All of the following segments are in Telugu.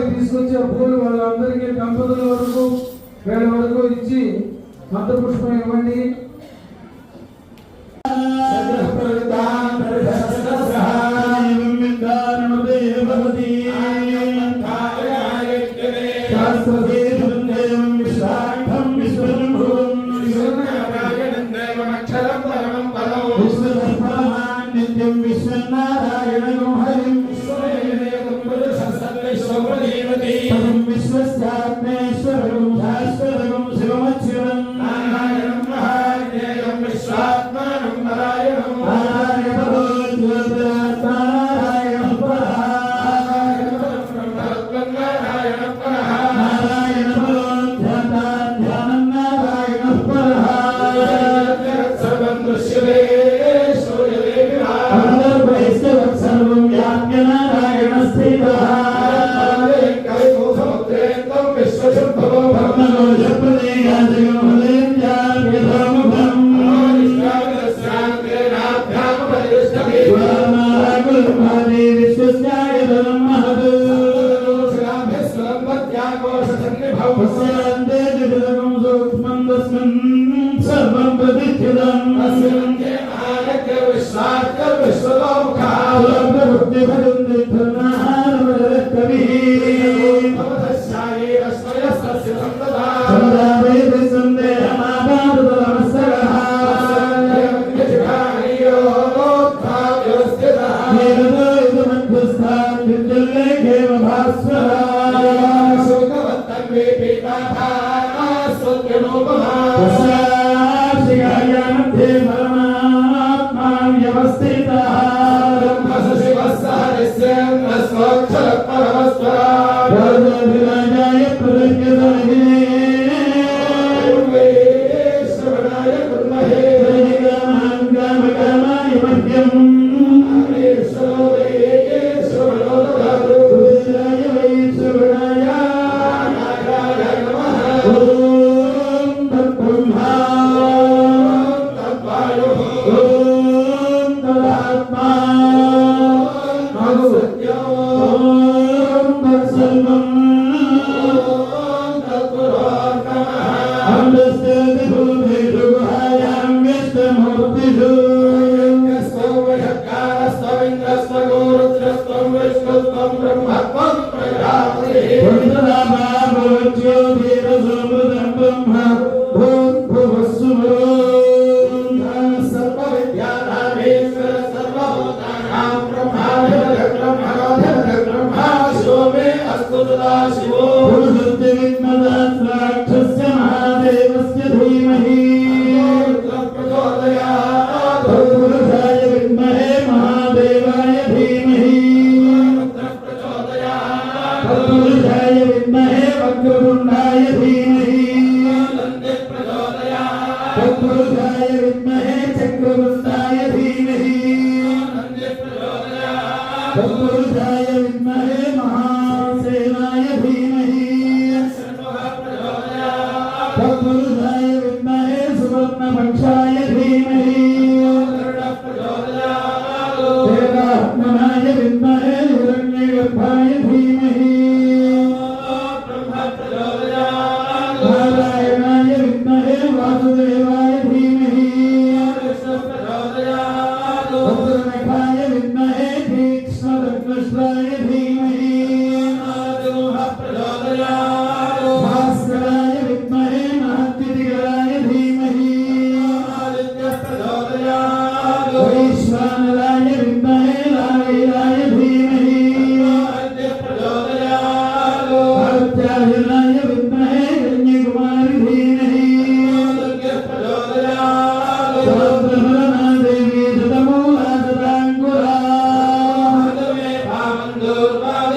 తీసుకొచ్చి ఆ పూలు వాళ్ళందరికీ దంపతుల వరకు వేళ వరకు ఇచ్చి మంత్రపుష్పం ఇవ్వండి. Durva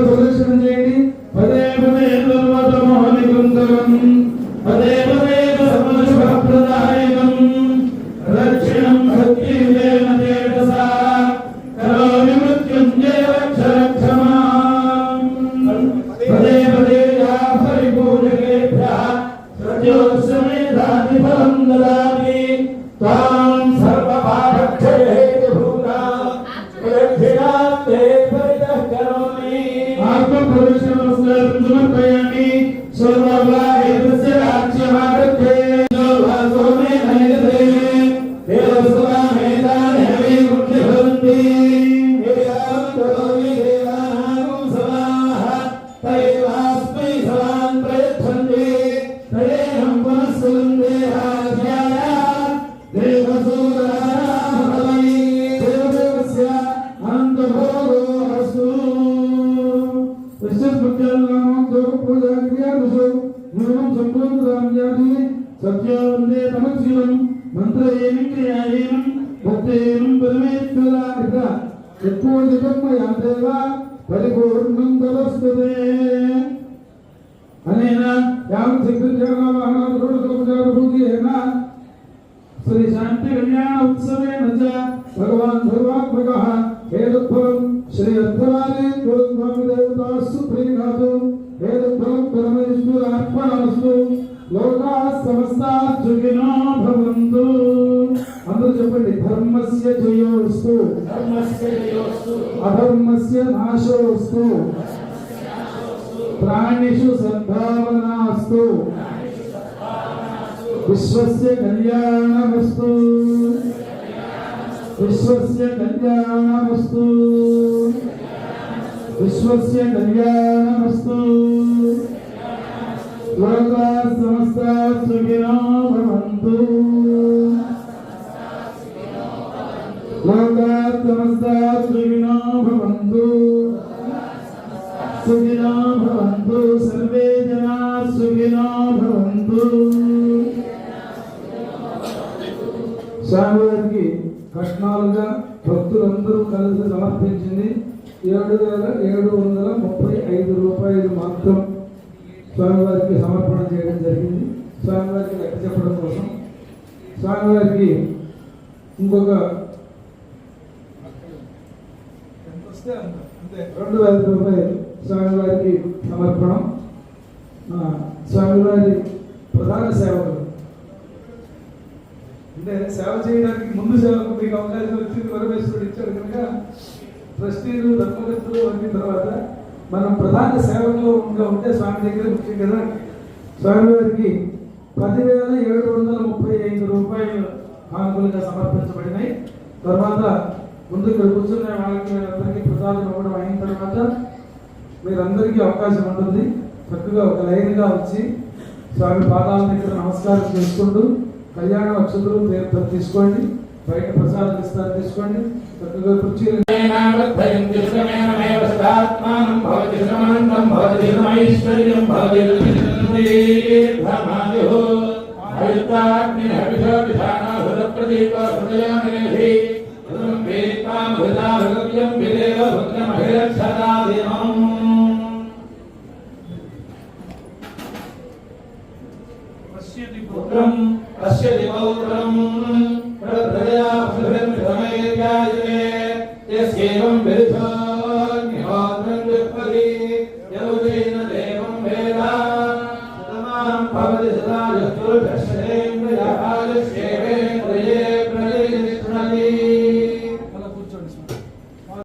ప్రదక్షిణ చేయండి. పదే పదే పదే పదే సమశుభప్రదాయకం రక్షణం భక్తి చేతసా కరోమి మృత్యుంజయ రక్షరక్షమాం. పదే పదే యా పరిపూజకేభ్యః సత్యోస్మేధాది ఫలం దదామి తాం సర్వపాపక్షయే భూతా ప్రదక్షిణాస్తే పరితః కరోమి. ఆత్మపురుషం సమర్పయామి. సర్వవ్యాహేతస్య రాజ్యమాగతే లోభాసో మే నయతే దేవసువామేతాని హవి ముఖ్య భవంతి. ఏయావత్తోమి దేవానాం సమాః తైవాస్మై సమాన్ ప్రయచ్చన్తి తయేహం పునఃసుందే ఆధ్యాయ దేవసూరానాం భవై దేవదేవస్య అనంతభోగో అస్తు. సత్యవందే తమశివం మంత్రయేమి క్రియాయేనం భక్తేనం పరమేశ్వరాయ ఎక్కువ జగన్మయాదేవ పరిపూర్ణం తదస్తుతే. అనేన యాం శక్తిజగమానూతిరేణ శ్రీ శాంతి కళ్యాణ ఉత్సవేన చ భగవాన్ సర్వాత్మకః హేతుఫలం శ్రీ అర్థవాది గురుస్వామి దేవతాస్తు ప్రీణాతు హేతుఫలం పరమేశ్వరార్పణమస్తు. లోకా సమస్తాః సుఖినో భవంతు. అందరూ చెప్పండి. ధర్మస్య జయోస్తు అధర్మస్య నాశోస్తు ప్రాణిషు సద్భావనాస్తు విశ్వస్య కళ్యాణమస్తు విశ్వస్య కళ్యాణమస్తు విశ్వస్య కళ్యాణమస్తు. లోకా సమస్తాః సుఖినో భవంతు. లోకా సమస్తాః సుఖినో భవంతు. సుఖినో భవంతు సర్వే జనాః సుఖినో భవంతు. స్వామివారికి కష్ణాలుగా భక్తులందరూ కలిసి సమర్పించింది 7,735 రూపాయలు మాత్రం స్వామివారికి సమర్పణ చేయడం జరిగింది. స్వామివారికి లెక్క చెప్పడం కోసం స్వామివారికి ఇంకొక 2,000 రూపాయలు స్వామివారికి సమర్పణం. స్వామివారి ప్రధాన సేవకులు అంటే సేవ చేయడానికి ముందు సేవకు మీకు అవకాశం వచ్చింది. పరమేశ్వరుడు ఇచ్చాడు కనుక ట్రస్టీలు ధర్మకర్తలు అన్ని తర్వాత మనం ప్రధాన సేవకులు ఉంటే స్వామి దగ్గర ముఖ్యం కదా. స్వామివారికి 10,735 రూపాయలు కానుకలుగా సమర్పించబడినాయి. తర్వాత ముందు ఇక్కడ కూర్చున్న వాళ్ళకి అందరికీ ప్రసాదం ఇవ్వడం అయిన తర్వాత మీరందరికీ అవకాశం ఉంటుంది. చక్కగా ఒక లైన్గా వచ్చి స్వామి పాదాల దగ్గర నమస్కారం చేసుకుంటూ కళ్యాణ అక్షతులు తీర్థం తీసుకోండి. బయట ప్రసాదం ఇస్తారు, తీసుకోండి. చక్కగా కుర్చీలు పశ్యతి పౌత్రం ప్రదయా సుభిర్మితమేయాయే యస్యేవం విరుద్ధోగ్నిహోత్రం దుఃఖది యౌజేన దేవం వేద సతమానం భవతి సదా యస్తుర్భశ్రేంద్రయాయుష్యేవ